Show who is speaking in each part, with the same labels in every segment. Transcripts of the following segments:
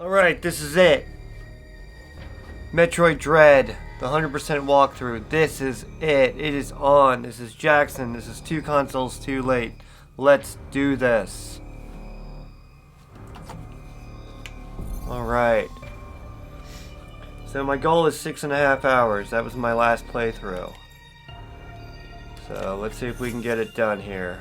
Speaker 1: Alright, this is it. Metroid Dread, the 100% walkthrough. This is it. It is on. This is Jackson. This is 2 consoles too late. Let's do this. Alright. So my goal is 6.5 hours. That was my last playthrough. So let's see if we can get it done here.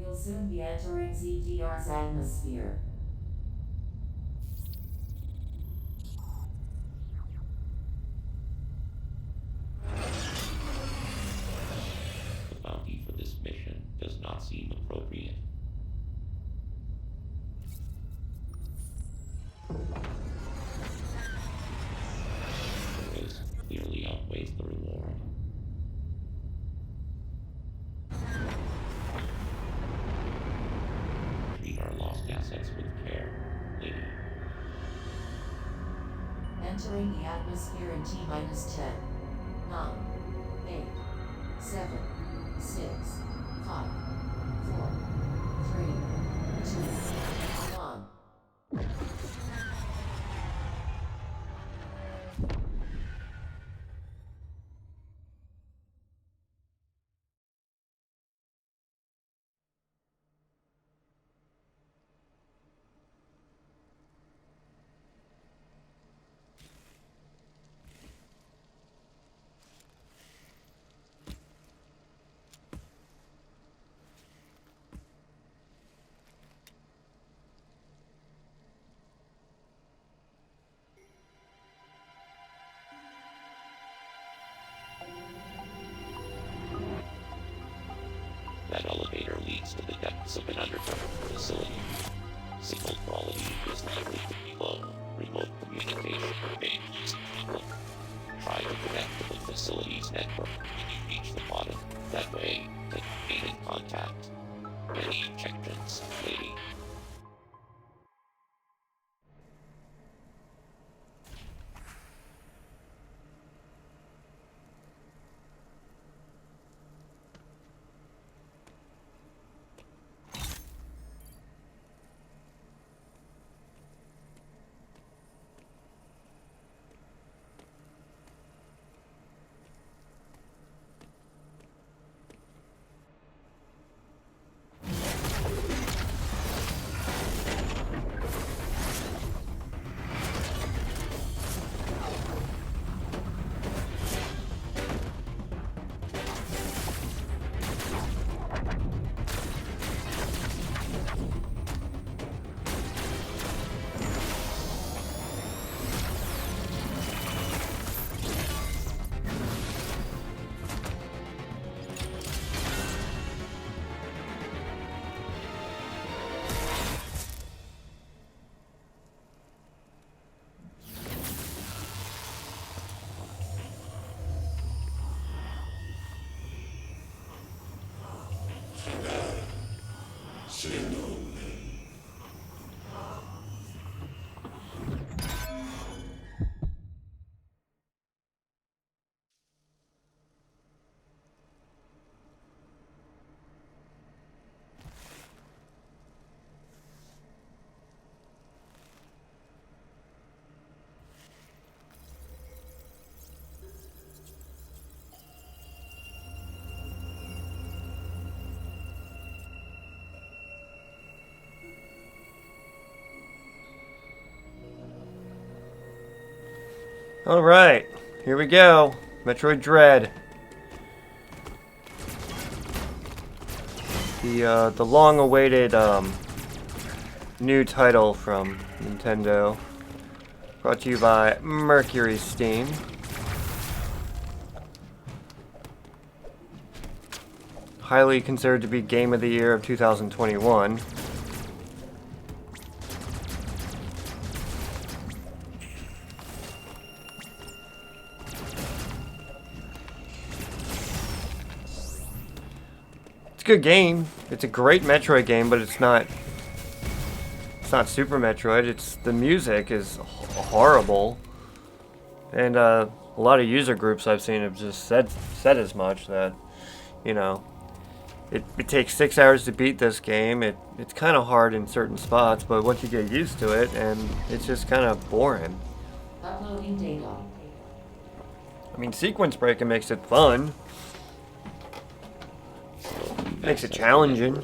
Speaker 2: We'll soon be entering ZDR's atmosphere.
Speaker 3: The bounty for this mission does not seem appropriate. The risk clearly outweighs the reward. Treat our lost assets with care, lady.
Speaker 2: Entering the atmosphere in T-minus 10, 9, 8, 7, 6, 5, 4, 3, 2, 1.
Speaker 3: That elevator leads to the depths of an underground facility. Signal quality is likely to be low.
Speaker 1: Alright, here we go. Metroid Dread. The long-awaited new title from Nintendo. Brought to you by Mercury Steam. Highly considered to be Game of the Year of 2021. It's a good game. It's a great Metroid game, but it's not Super Metroid. The music is horrible. And a lot of user groups I've seen have just said as much, that, you know, it takes 6 hours to beat this game. It's kind of hard in certain spots, but once you get used to it, and it's just kind of boring.
Speaker 2: Uploading data.
Speaker 1: I mean, sequence breaking makes it fun. Makes it challenging.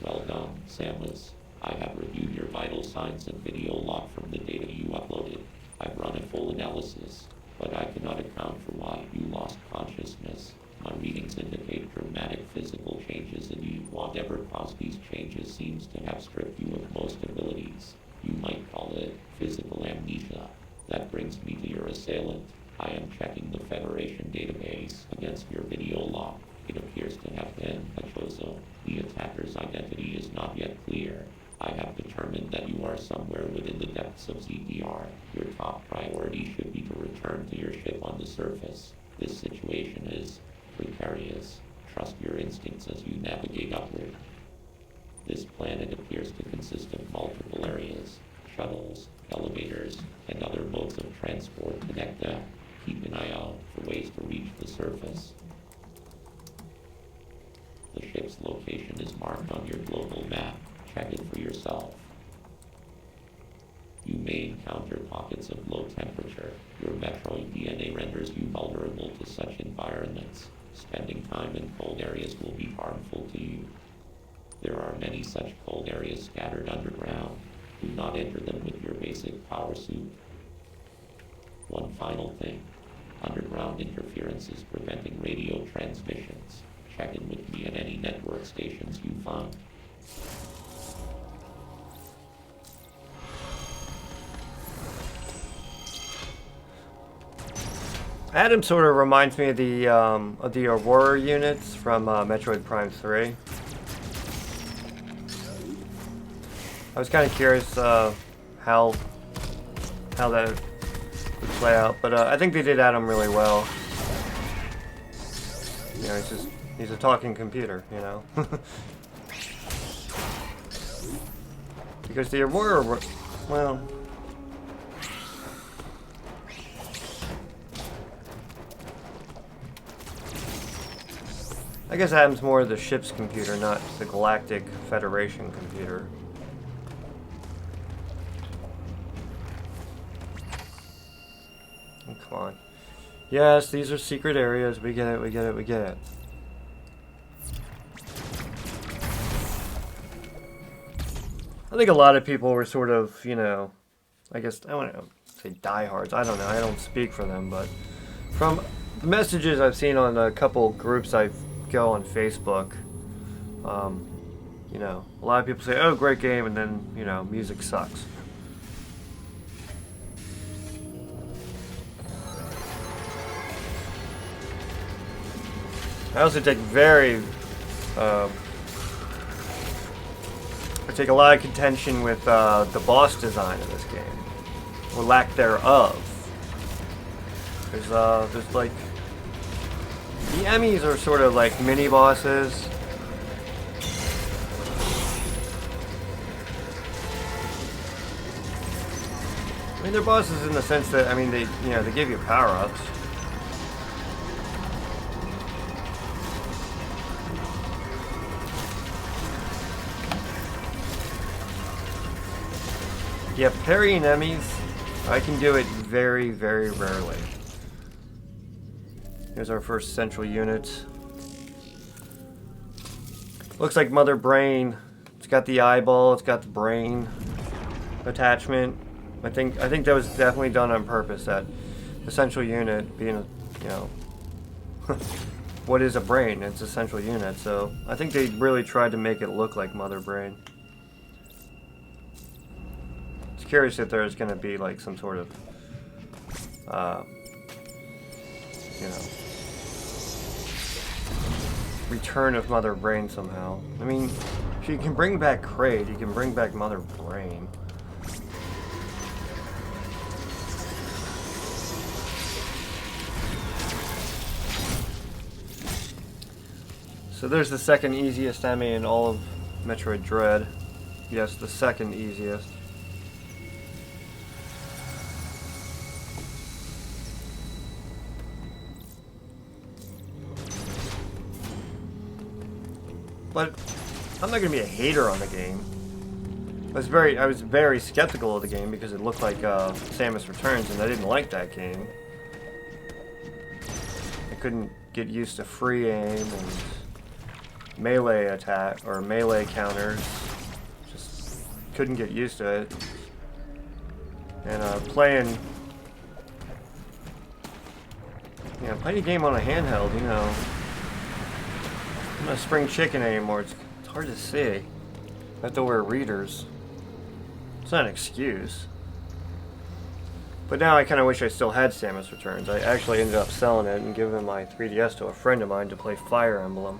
Speaker 3: Well done, Samus. I have reviewed your vital signs and video log from the data you uploaded. I've run a full analysis, but I cannot account for why you lost consciousness. My readings indicate dramatic physical changes in you. Whatever caused these changes seems to have stripped you of most abilities. You might call it physical amnesia. That brings me to your assailant. I am checking the Federation database against your video log. It appears to have been a Chozo. The attacker's identity is not yet clear. I have determined that you are somewhere within the depths of ZDR. Your top priority should be to return to your ship on the surface. This situation is precarious. Trust your instincts as you navigate upward. This planet appears to consist of multiple areas. Shuttles, elevators, and other modes of transport connect them. Keep an eye out for ways to reach the surface. The ship's location is marked on your global map. Check it for yourself. You may encounter pockets of low temperature. Your Metroid DNA renders you vulnerable to such environments. Spending time in cold areas will be harmful to you. There are many such cold areas scattered underground. Do not enter them with your basic power suit. One final thing. Underground interference is preventing radio transmissions. Check in with me at any network stations you find.
Speaker 1: Adam sort of reminds me of the Aurora units from Metroid Prime 3. I was kind of curious how that would play out, but I think they did Adam really well. You know, he's a talking computer, you know. Because the Aurora, well, I guess Adam's more the ship's computer, not the Galactic Federation computer. Oh, come on. Yes, these are secret areas. We get it, we get it, we get it. I think a lot of people were sort of, you know, I guess, I want to say diehards. I don't know. I don't speak for them, but from the messages I've seen on a couple groups I go on Facebook, you know, a lot of people say, oh, great game, and then, you know, music sucks. I also take I take a lot of contention with the boss design of this game, or lack thereof. There's like, the EMMIs are sort of like mini bosses. I mean, they're bosses in the sense that, I mean, they give you power-ups. Yeah, parrying enemies, I can do it very, very rarely. Here's our first central unit. Looks like Mother Brain. It's got the eyeball, it's got the brain attachment. I think that was definitely done on purpose. That essential unit being a, you know, what is a brain? It's essential unit. So I think they really tried to make it look like Mother Brain. It's curious if there's going to be like some sort of, you know, return of Mother Brain somehow. I mean, if you can bring back Kraid, you can bring back Mother Brain. So there's the second easiest EMMI in all of Metroid Dread. Yes, the second easiest. But I'm not gonna be a hater on the game. I was very skeptical of the game because it looked like Samus Returns, and I didn't like that game. I couldn't get used to free aim and melee attack or melee counters. Just couldn't get used to it. And playing a game on a handheld, you know. I'm not a spring chicken anymore. It's hard to see. I have to wear readers. It's not an excuse. But now I kind of wish I still had Samus Returns. I actually ended up selling it and giving my 3DS to a friend of mine to play Fire Emblem.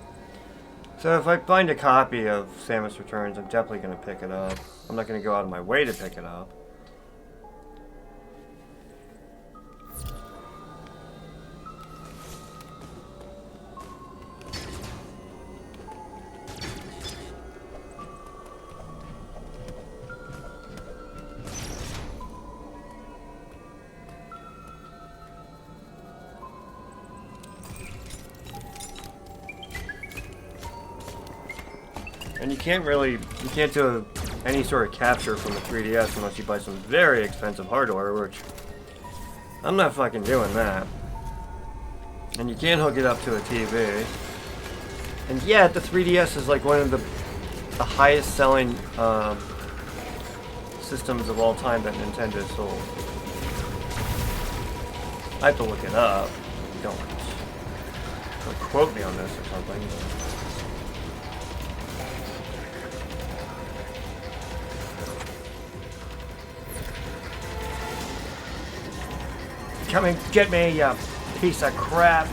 Speaker 1: So if I find a copy of Samus Returns, I'm definitely going to pick it up. I'm not going to go out of my way to pick it up. And you can't do any sort of capture from the 3DS unless you buy some very expensive hardware, which I'm not fucking doing that. And you can't hook it up to a TV. And yet the 3DS is like one of the highest selling systems of all time that Nintendo sold. I have to look it up. Don't quote me on this or something. Come and get me, you piece of crap.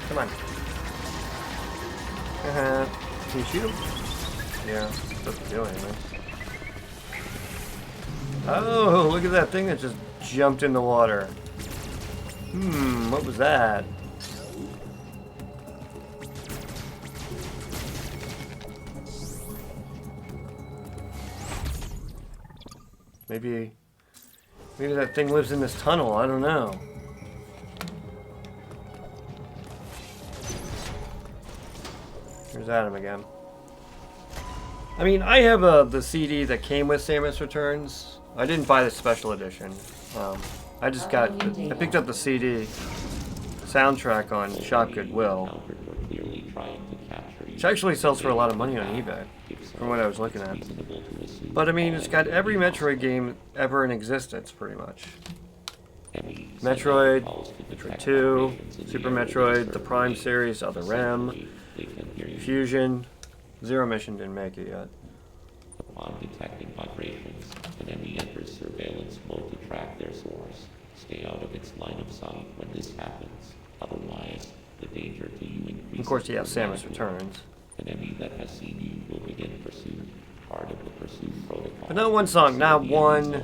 Speaker 1: Come on. Can you shoot him? Yeah, doesn't do anything. Oh, look at that thing that just jumped in the water. What was that? Maybe that thing lives in this tunnel, I don't know. Here's Adam again. I mean, I have the CD that came with Samus Returns. I didn't buy the special edition. I picked up the CD soundtrack on Shop Goodwill. Which actually sells for a lot of money on eBay, from what I was looking at. But I mean, it's got every Metroid game ever in existence, pretty much. Metroid, Metroid 2, Super Metroid, the Prime series, Other M, Fusion. Zero Mission didn't make it yet.
Speaker 3: Upon detecting vibrations, an enemy enters surveillance mode to track their source. Stay out of its line of sight when this happens. Otherwise, the danger to you increases.
Speaker 1: Of course, you have Samus Returns.
Speaker 3: An enemy that has seen you will begin pursuit. Part of the pursuit protocol.
Speaker 1: But not one song, not one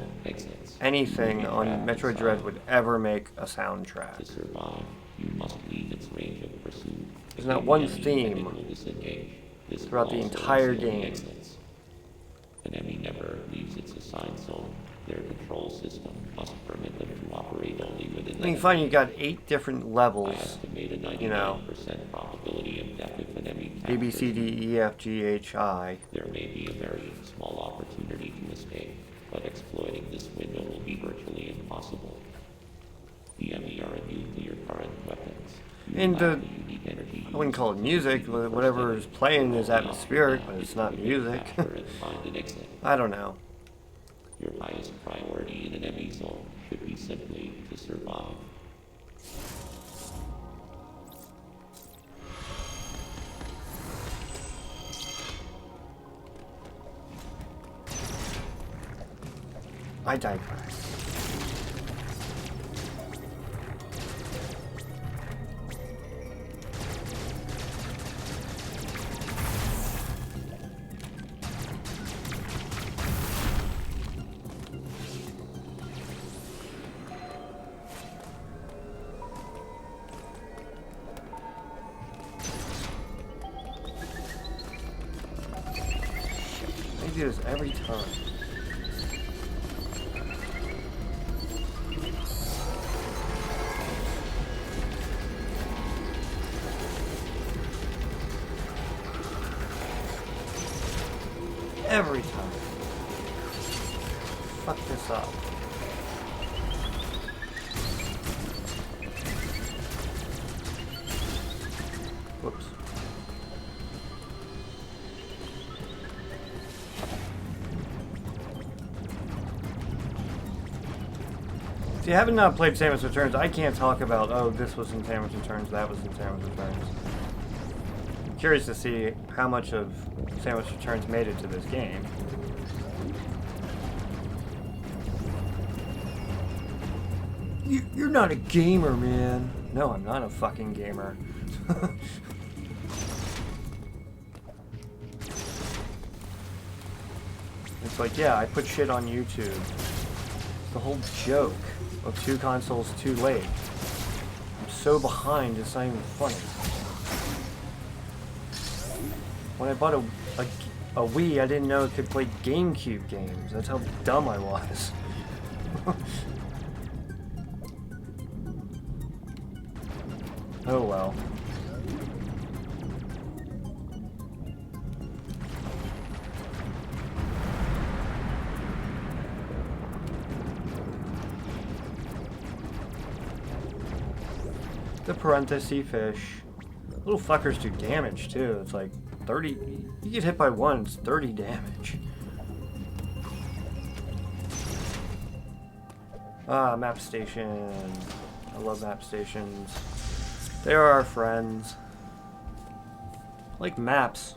Speaker 1: anything on Metroid Dread would ever make a soundtrack.
Speaker 3: To survive, you must leave its range of pursuit.
Speaker 1: There's not one theme throughout the entire game.
Speaker 3: An enemy never leaves its assigned zone. Their control system must permit them to operate only within.
Speaker 1: I mean, fine, you got 8 different levels. You know,
Speaker 3: probability of death if an enemy
Speaker 1: A, B, C, D, E, F, G, H, I.
Speaker 3: There may be a very small opportunity to escape, but exploiting this window will be virtually impossible. The EMMI are immune to your current weapons.
Speaker 1: And I wouldn't call it music, but whatever is playing is atmospheric, but it's not music. I don't know.
Speaker 3: Your highest priority in an enemy zone should be simply to survive.
Speaker 1: I digress. I do this every time. Every time. Fuck this up. Whoops. If you haven't played Samus Returns, I can't talk about, oh, this was in Samus Returns, that was in Samus Returns. I'm curious to see how much of Samus Returns made it to this game. You're not a gamer, man. No, I'm not a fucking gamer. It's like, yeah, I put shit on YouTube. It's the whole joke of 2 consoles too late. I'm so behind, it's not even funny. When I bought a Wii, I didn't know it could play GameCube games. That's how dumb I was. Oh well. The parenthesis fish. Little fuckers do damage too. It's like 30. You get hit by one, it's 30 damage. Ah, map station. I love map stations. They are our friends. I like maps.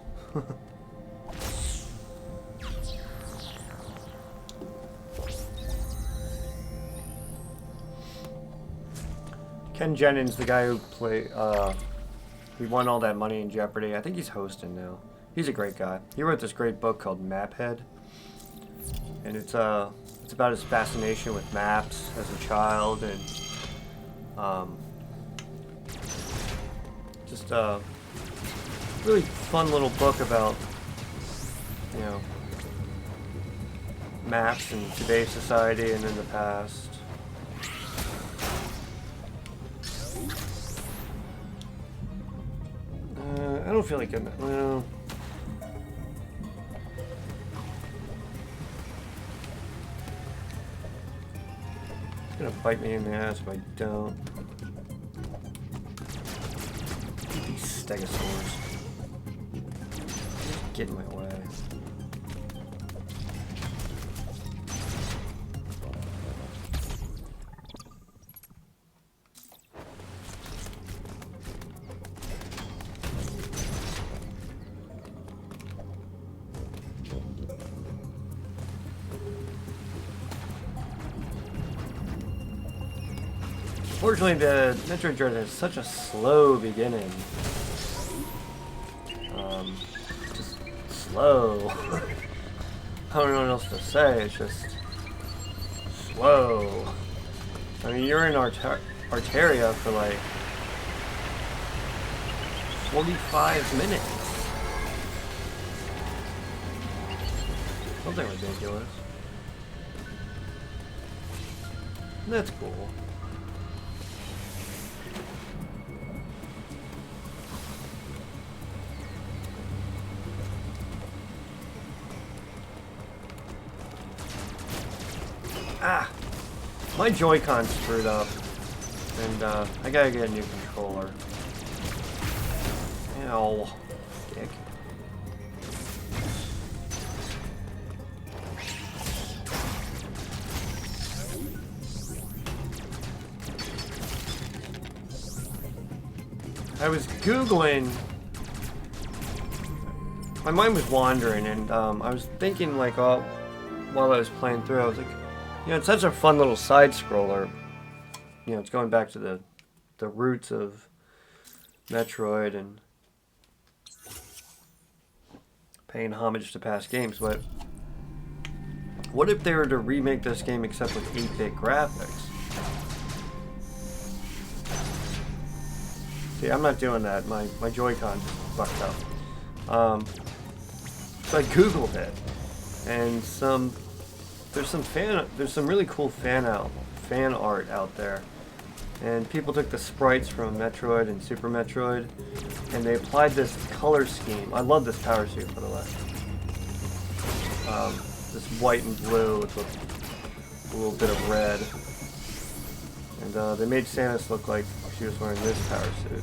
Speaker 1: Ken Jennings, the guy who he won all that money in Jeopardy. I think he's hosting now. He's a great guy. He wrote this great book called Maphead, and it's about his fascination with maps as a child, and just a really fun little book about, you know, maps in today's society and in the past. I don't feel like I'm, well, it's gonna bite me in the ass if I don't. These stegosaurs just get in my way. Unfortunately, the Metroid Dread has such a slow beginning. Just slow. I don't know what else to say, it's just slow. I mean, you're in Artaria for like 45 minutes. Something ridiculous. That's cool. Ah! My Joy-Con's screwed up. And, I gotta get a new controller. Ow. Dick. I was Googling. My mind was wandering, and I was thinking, like, while I was playing through, I was like, You know, it's such a fun little side scroller. You know, it's going back to the roots of Metroid and paying homage to past games, but what if they were to remake this game except with 8-bit graphics? See, I'm not doing that. My Joy-Con just fucked up. So I Googled it, and there's some really cool fan art out there. And people took the sprites from Metroid and Super Metroid, and they applied this color scheme. I love this power suit, by the way. This white and blue with a little bit of red. And they made Samus look like she was wearing this power suit.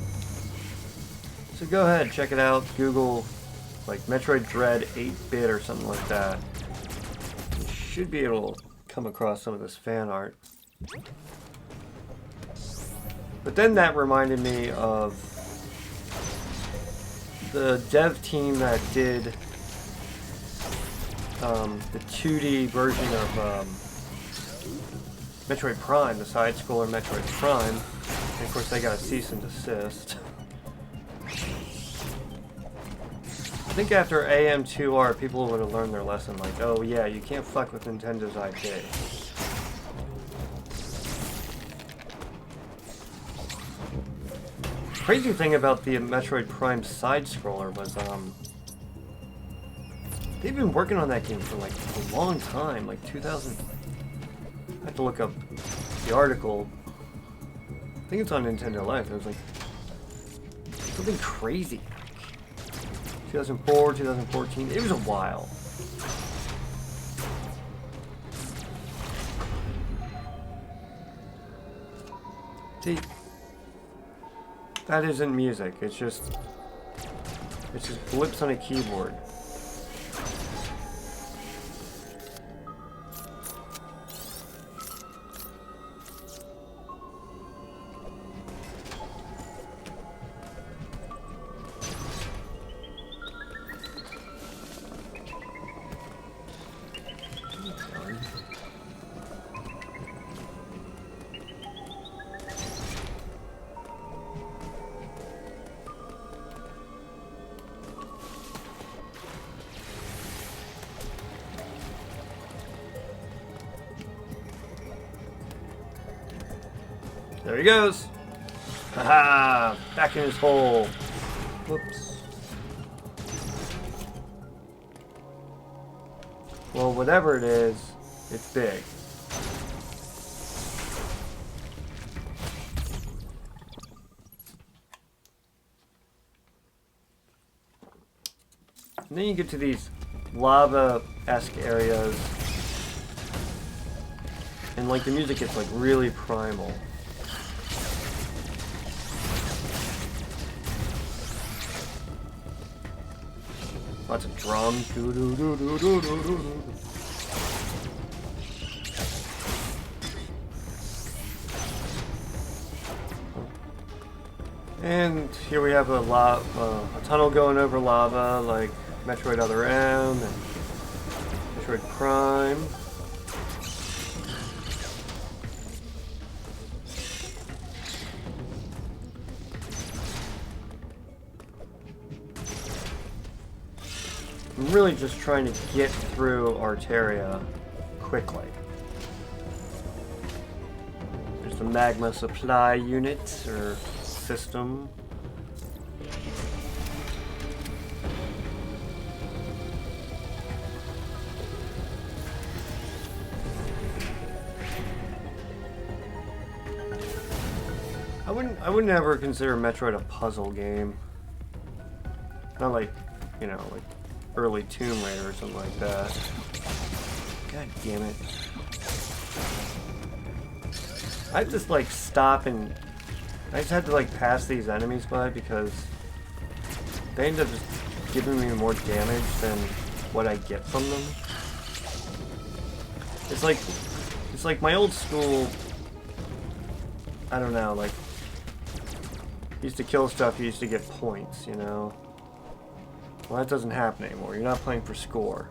Speaker 1: So go ahead, check it out. Google, like, Metroid Dread 8-bit or something like that. You should be able to come across some of this fan art. But then that reminded me of the dev team that did the 2D version of Metroid Prime, the side-scroller Metroid Prime. And of course they got a cease and desist. I think after AM2R, people would have learned their lesson, like, oh yeah, you can't fuck with Nintendo's IP. Crazy thing about the Metroid Prime side-scroller was, they've been working on that game for like a long time, like 2000. I have to look up the article. I think it's on Nintendo Life. It was like something crazy. 2004, 2014. It was a while. See, that isn't music. It's just blips on a keyboard. There he goes. Haha! Back in his hole. Whoops. Well, whatever it is, it's big. And then you get to these lava-esque areas. And like the music gets like really primal. Lots of drums. And here we have a tunnel going over lava, like Metroid Other M and Metroid Prime. I'm really just trying to get through Artaria quickly. There's the magma supply unit, or system. I wouldn't ever consider Metroid a puzzle game. Not like, you know, like early Tomb Raider or something like that. God damn it. I just like stop and I just had to like pass these enemies by because they end up just giving me more damage than what I get from them. It's like my old school, I don't know, like used to kill stuff, you used to get points, you know? Well, that doesn't happen anymore. You're not playing for score.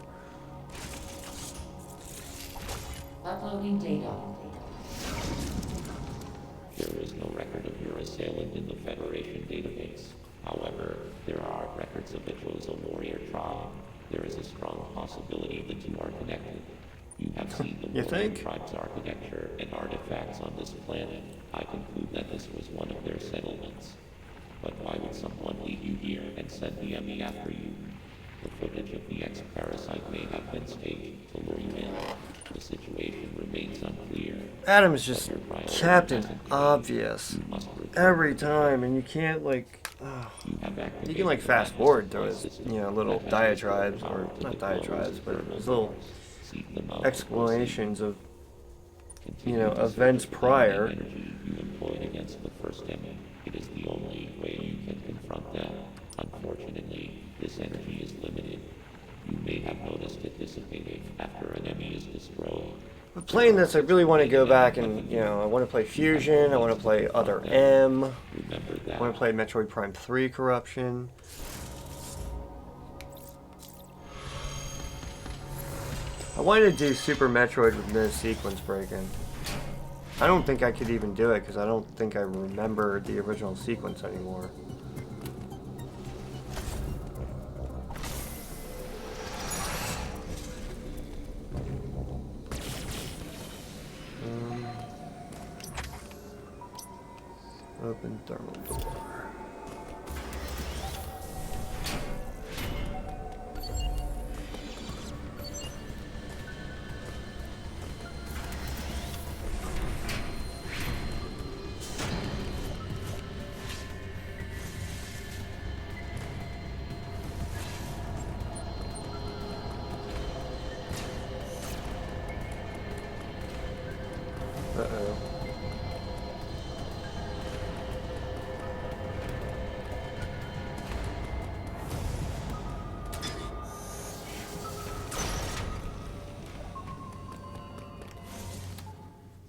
Speaker 2: Upload Uploading data.
Speaker 3: There is no record of your assailant in the Federation database. However, there are records of the chosen warrior tribe. There is a strong possibility the two are connected. You have seen the
Speaker 1: You
Speaker 3: warrior
Speaker 1: think?
Speaker 3: tribe's architecture and artifacts on this planet. I conclude that this was one of their settlements. But why would someone leave you here and send the EMMI after you? The footage of the X-Parasite may have been staged to lure you in. The situation remains unclear.
Speaker 1: Adam's just
Speaker 3: But your priority
Speaker 1: Captain
Speaker 3: hasn't changed.
Speaker 1: Obvious
Speaker 3: You must return
Speaker 1: every
Speaker 3: to the
Speaker 1: time, and you can't like.
Speaker 3: You have
Speaker 1: You
Speaker 3: activated
Speaker 1: can like
Speaker 3: the
Speaker 1: fast
Speaker 3: madness
Speaker 1: forward
Speaker 3: supply
Speaker 1: through his,
Speaker 3: system
Speaker 1: you know, little
Speaker 3: that has
Speaker 1: diatribes,
Speaker 3: power
Speaker 1: or
Speaker 3: to
Speaker 1: not
Speaker 3: close
Speaker 1: diatribes, but
Speaker 3: internal
Speaker 1: his little
Speaker 3: doors. Seek them out
Speaker 1: explanations of,
Speaker 3: Continue
Speaker 1: you know,
Speaker 3: to
Speaker 1: events
Speaker 3: search for the
Speaker 1: prior.
Speaker 3: energy you employed against the first EMMI. It is the only way you can confront them. Unfortunately, this energy is limited. You may have noticed it dissipating after an EMMI is destroyed.
Speaker 1: But playing this, I really want to go back and, you know, I want to play Fusion, I want to play Other M,
Speaker 3: Remember
Speaker 1: I
Speaker 3: that.
Speaker 1: want to play Metroid Prime 3 Corruption. I wanted to do Super Metroid with no sequence breaking. I don't think I could even do it because I don't think I remember the original sequence anymore. Open thermal door. Uh-oh.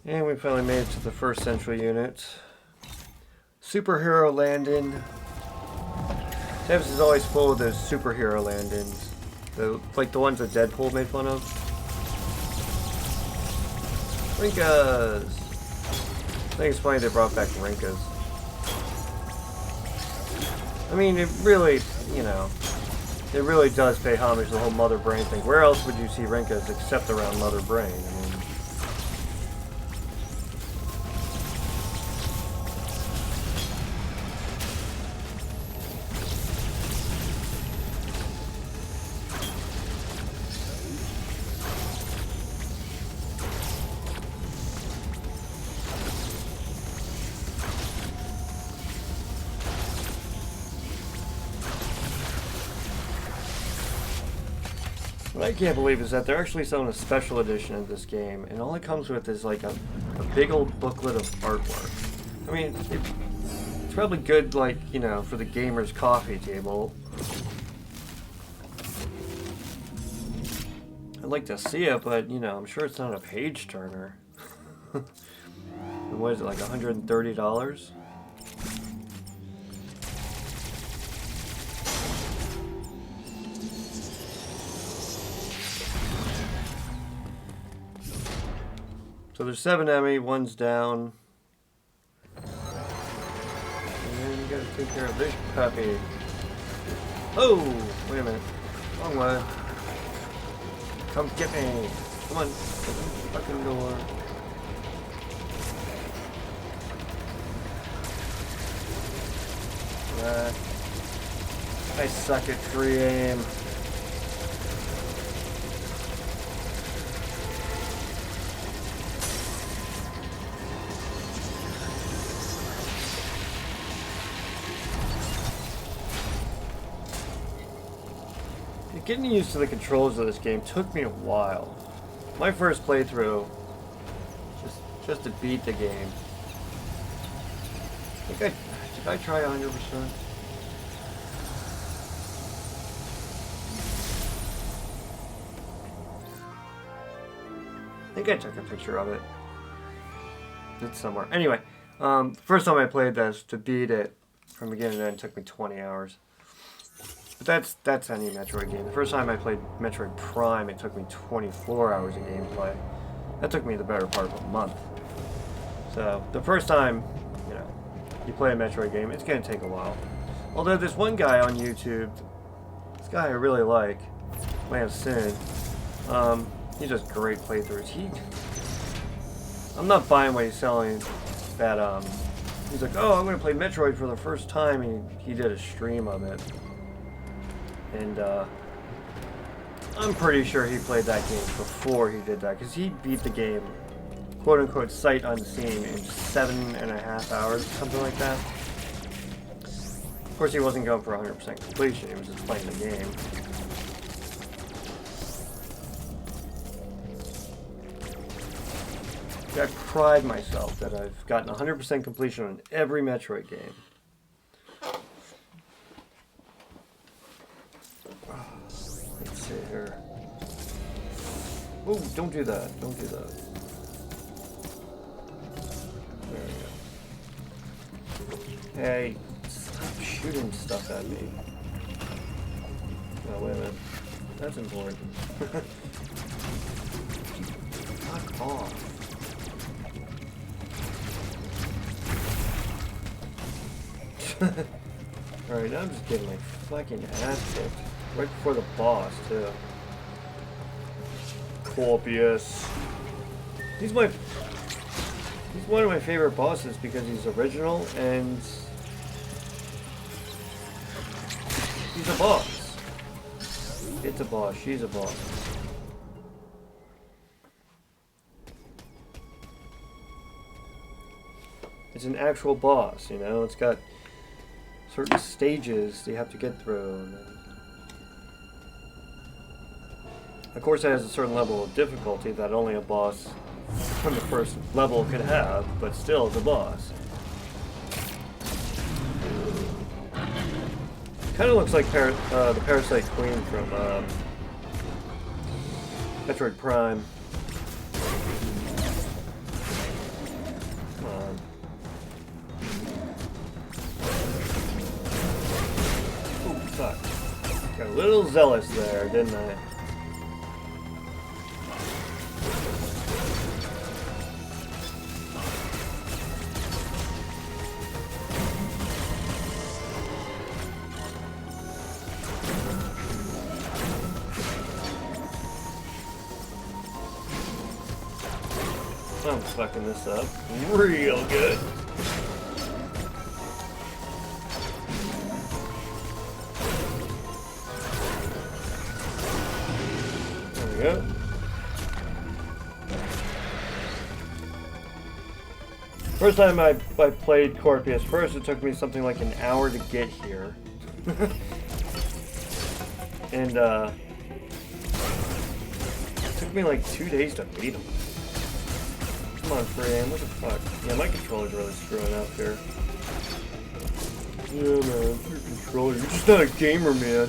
Speaker 1: And we finally made it to the first central unit. Superhero landing. Tavis is always full of those superhero landings. Like the ones that Deadpool made fun of. Rinkas! I think it's funny they brought back Rinkas. I mean, it really, you know, it really does pay homage to the whole Mother Brain thing. Where else would you see Rinkas except around Mother Brain? I mean, what I can't believe is that they're actually selling a special edition of this game, and all it comes with is like a big old booklet of artwork. I mean, it's probably good, like, you know, for the gamer's coffee table. I'd like to see it, but, you know, I'm sure it's not a page turner. And what is it, like $130? So there's 7 EMMI, one's down. And then you gotta take care of this puppy. Oh, wait a minute. Wrong way. Come get me. Come on. Open the fucking door. I suck at free aim. Getting used to the controls of this game took me a while. My first playthrough, just to beat the game. Did I try 100%? I think I took a picture of it. It's somewhere. Anyway, first time I played this, to beat it from beginning to end, took me 20 hours. But that's any Metroid game. The first time I played Metroid Prime, it took me 24 hours of gameplay. That took me the better part of a month. So, the first time, you know, you play a Metroid game, it's going to take a while. Although there's one guy on YouTube, this guy I really like, may have seen, he does great playthroughs. I'm not buying what he's selling, that, he's like, oh, I'm going to play Metroid for the first time, and he did a stream of it. And, I'm pretty sure he played that game before he did that, because he beat the game, quote-unquote, sight unseen in 7.5 hours, something like that. Of course, he wasn't going for 100% completion, he was just playing the game. I pride myself that I've gotten 100% completion on every Metroid game. Let's see here. Oh, don't do that. Don't do that. There we go. Hey, stop shooting stuff at me. Oh, wait a minute. That's important. Fuck off. Alright, now I'm just getting my fucking ass kicked. Right before the boss, too. Corpius. He's one of my favorite bosses because he's original and he's a boss. It's a boss, she's a boss. It's an actual boss, you know? It's got certain stages you have to get through. And then, of course, it has a certain level of difficulty that only a boss from the first level could have, but still, it's a boss. Kind of looks like the Parasite Queen from Metroid Prime. Come on. Ooh, fuck. Got a little zealous there, didn't I? I'm fucking this up real good. There we go. First time I played Corpius, first it took me something like an hour to get here. And it took me like 2 days to beat him. Come on, Fran, what the fuck? Yeah, my controller's really screwing up here. Yeah, man, your controller. You're just not a gamer, man.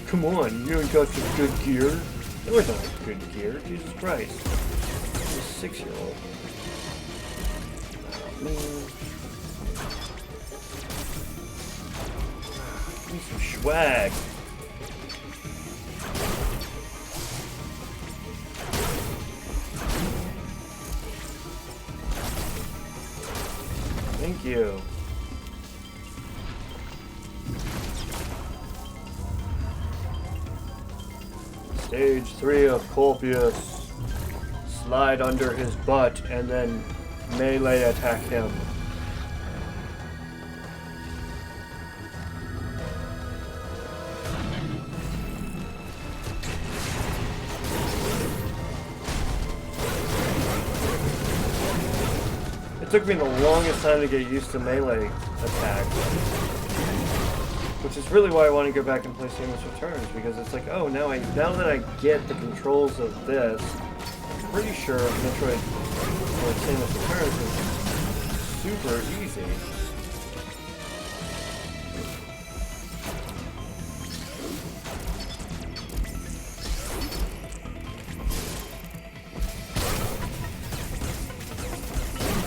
Speaker 1: Come on, you ain't got some good gear. That was not good gear, Jesus Christ. He's a 6-year-old. Give me some swag. Thank you. Stage 3 of Corpius. Slide under his butt and then melee attack him. It took me the longest time to get used to melee attacks. Which is really why I want to go back and play Samus Returns, because it's like, oh, now that I get the controls of this, I'm pretty sure Metroid or Samus Returns is super easy.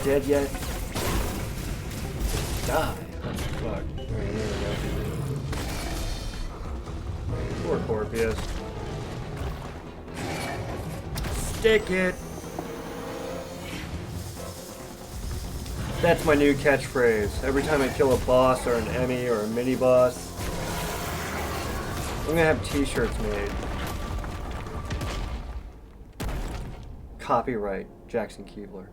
Speaker 1: Dead yet? Die. Fuck. Alright, there we go. Poor Corpius. Stick it! That's my new catchphrase. Every time I kill a boss or an EMMI or a mini boss, I'm gonna have t-shirts made. Copyright Jackson Keebler.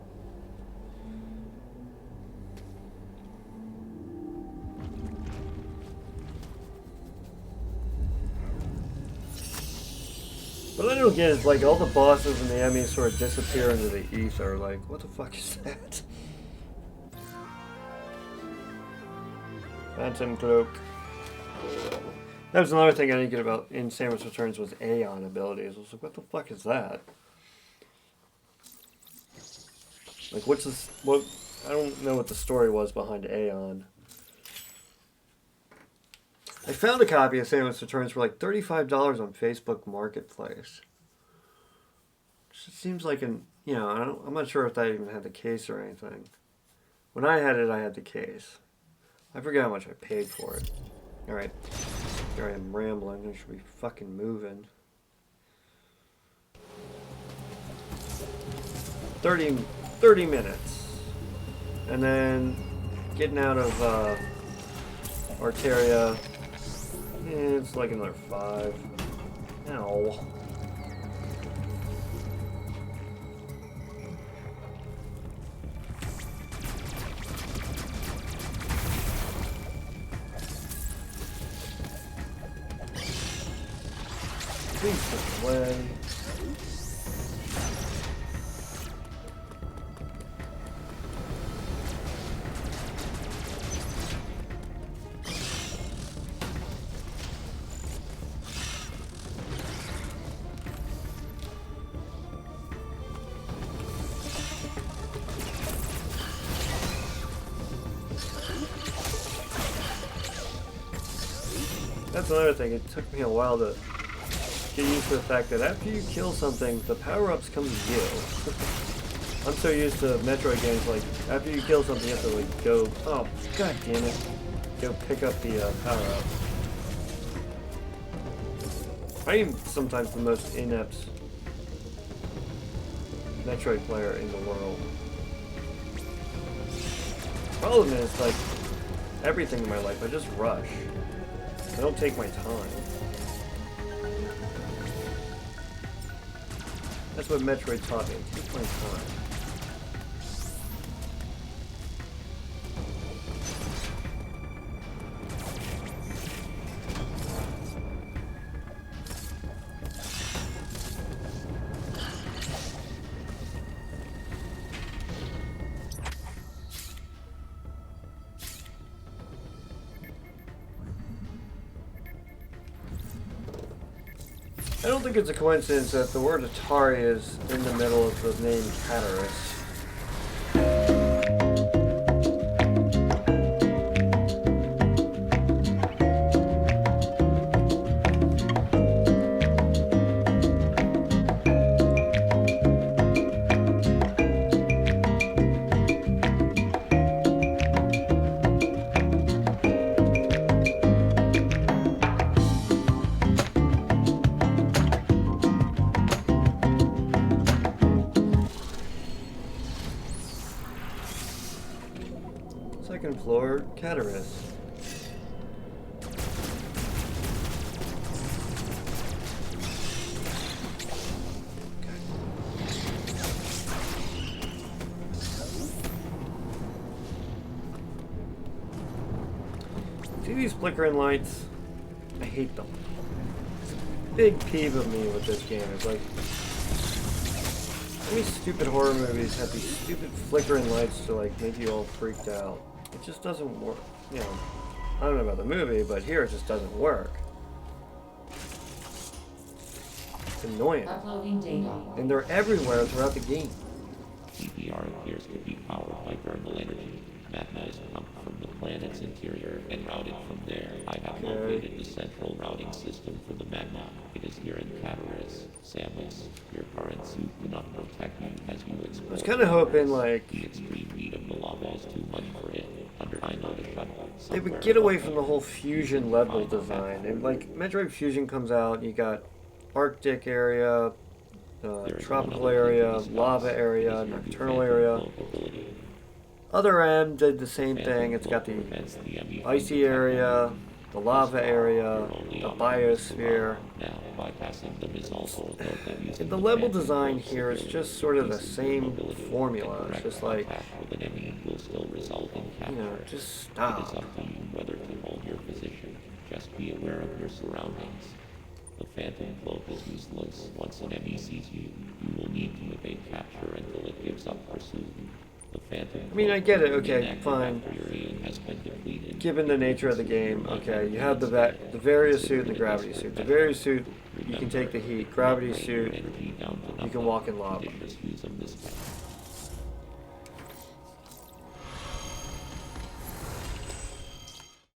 Speaker 1: What I don't get is like all the bosses and the enemies sort of disappear into the ether. Like, what the fuck is that? Phantom Cloak. That was another thing I didn't get about in Samus Returns was Aeon abilities. I was like, what the fuck is that? Like, what's this? What? I don't know what the story was behind Aeon. I found a copy of Samus Returns for like $35 on Facebook Marketplace. It seems like I'm not sure if that even had the case or anything. When I had it, I had the case. I forget how much I paid for it. Alright. Here I am rambling. I should be fucking moving. 30 minutes. And then getting out of Artaria. It's like another 5. Ow. Please put away. That's another thing, it took me a while to get used to the fact that after you kill something, the power-ups come to you. I'm so used to Metroid games, like, after you kill something, you have to, like, go, oh, god damn it, go pick up the power-up. I am sometimes the most inept Metroid player in the world. Problem is, like, everything in my life, I just rush. I don't take my time. That's what Metroid taught me. Take my time. I don't think it's a coincidence that the word Artaria is in the middle of the name Cataris. Second floor, Cataris. See these flickering lights? I hate them. It's a big peeve of me with this game. It's like, how many stupid horror movies have these stupid flickering lights to like make you all freaked out? It just doesn't work. You know, I don't know about the movie, but here it just doesn't work. It's annoying.
Speaker 2: Uploading data.
Speaker 1: And they're everywhere throughout the game.
Speaker 3: CPR appears to be powered by thermal energy. Magma is pumped from the planet's interior and routed from there. I have located the central routing system for the magma. It is here in Cataris. Samus, your current suit cannot protect you as you explore.
Speaker 1: I was kind of hoping, like,
Speaker 3: the extreme heat of the lava is too much for it. I know the shuttle.
Speaker 1: they would get away from the whole fusion level design. And like Metroid Fusion comes out, you got Arctic area, tropical area, lava area, nocturnal area. Other M did the same thing. It's got the icy area, the lava area, the biosphere.
Speaker 3: Now, bypassing them is also a code that uses
Speaker 1: And the level design here is just sort of the same formula. It's just like,
Speaker 3: with an enemy will still result in capture.
Speaker 1: you know, just
Speaker 3: It is
Speaker 1: stop.
Speaker 3: up to you whether to hold your position. Just be aware of your surroundings. The Phantom Cloak is useless. Once an enemy sees you, you will need to evade capture until it gives up pursuit. The Phantom
Speaker 1: I mean, I get it. Okay,
Speaker 3: Cloak
Speaker 1: fine.
Speaker 3: after your aim has been depleted.
Speaker 1: Given the nature of the game, okay, you have the Varia suit and the gravity suit. The Varia suit, you can take the heat. Gravity suit,
Speaker 3: Energy down to
Speaker 1: you
Speaker 3: nothing.
Speaker 1: can walk in lava.
Speaker 3: Judicious use of this